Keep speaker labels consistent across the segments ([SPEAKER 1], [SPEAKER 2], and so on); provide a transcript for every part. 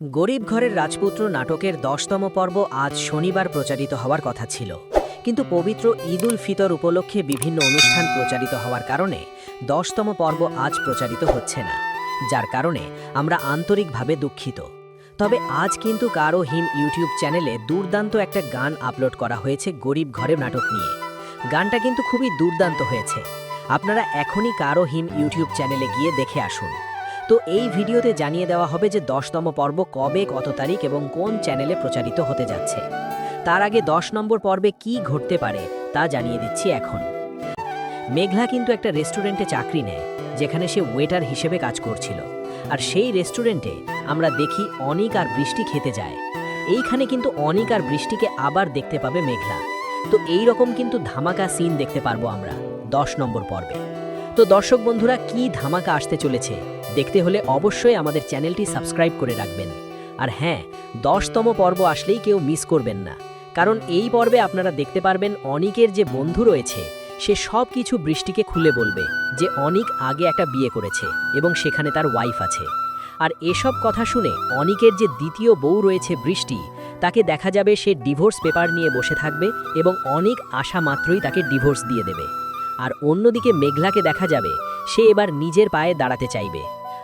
[SPEAKER 1] গরিব ঘরের রাজপুত্র নাটকের ১০তম পর্ব আজ শনিবার প্রচারিত হওয়ার কথা ছিল, কিন্তু পবিত্র ঈদ উল ফিতর উপলক্ষে বিভিন্ন অনুষ্ঠান প্রচারিত হওয়ার কারণে ১০তম পর্ব আজ প্রচারিত হচ্ছে না, যার কারণে আমরা আন্তরিকভাবে দুঃখিত। তবে আজ কিন্তু কারো হিম ইউটিউব চ্যানেলে দুর্দান্ত একটা গান আপলোড করা হয়েছে গরিব ঘরের নাটক নিয়ে। গানটা কিন্তু খুবই দুর্দান্ত হয়েছে। আপনারা এখনই কারো হিম ইউটিউব চ্যানেলে গিয়ে দেখে আসুন। তো এই ভিডিওতে জানিয়ে দেওয়া হবে যে ১০তম পর্ব কবে, কত তারিখ এবং কোন চ্যানেলে প্রচারিত হতে যাচ্ছে। তার আগে ১০ নম্বর পর্বে কি ঘটতে পারে তা জানিয়ে দিচ্ছি এখন। মেঘলা কিন্তু একটা রেস্টুরেন্টে চাকরি নেয়, যেখানে সে ওয়েটার হিসেবে কাজ করছিল। আর সেই রেস্টুরেন্টে আমরা দেখি অনিক আর বৃষ্টি খেতে যায়। এইখানে কিন্তু অনিক আর বৃষ্টিকে আবার দেখতে পাবে মেঘলা। তো এই রকম কিন্তু ধামাকা সিন দেখতে পারবো আমরা ১০ নম্বর পর্বে। তো দর্শক বন্ধুরা, কি ধামাকা আসতে চলেছে দেখতে হলে অবশ্যই আমাদের চ্যানেলটি সাবস্ক্রাইব করে রাখবেন। আর হ্যাঁ, ১০তম পর্ব আসলেই কেউ মিস করবেন না, কারণ এই পর্বে আপনারা দেখতে পারবেন অনিকের যে বন্ধু রয়েছে সে সব কিছু বৃষ্টিকে খুলে বলবে যে অনিক আগে একটা বিয়ে করেছে এবং সেখানে তার ওয়াইফ আছে। আর এসব কথা শুনে অনিকের যে দ্বিতীয় বউ রয়েছে বৃষ্টি, তাকে দেখা যাবে সে ডিভোর্স পেপার নিয়ে বসে থাকবে এবং অনিক আসা মাত্রই তাকে ডিভোর্স দিয়ে দেবে। আর অন্যদিকে মেঘলাকে দেখা যাবে সে এবার নিজের পায়ে দাঁড়াতে চাইবে,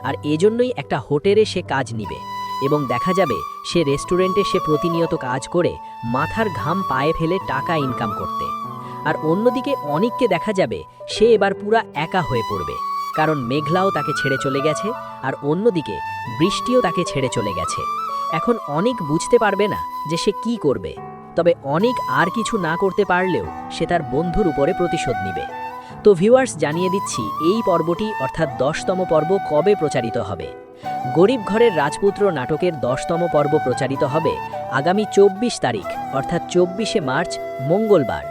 [SPEAKER 1] আর এজন্যই একটা হোটেলে সে কাজ নিবে এবং দেখা যাবে সে রেস্টুরেন্টে সে প্রতিনিয়ত কাজ করে মাথার ঘাম পায়ে ফেলে টাকা ইনকাম করতে। আর অন্যদিকে অনিককে দেখা যাবে সে এবার পুরা একা হয়ে পড়বে, কারণ মেঘলাও তাকে ছেড়ে চলে গেছে আর অন্যদিকে বৃষ্টিও তাকে ছেড়ে চলে গেছে। এখন অনিক বুঝতে পারবে না যে সে কি করবে, তবে অনিক আর কিছু না করতে পারলেও সে তার বন্ধুর উপরে প্রতিশোধ নিবে। তো ভিউয়ার্স, জানিয়ে দিচ্ছি এই পর্বটি অর্থাৎ ১০তম পর্ব কবে প্রচারিত হবে। গরিব ঘরের রাজপুত্র নাটকের ১০তম পর্ব প্রচারিত হবে আগামী ২৪ তারিখ অর্থাৎ ২৪শে মার্চ মঙ্গলবার।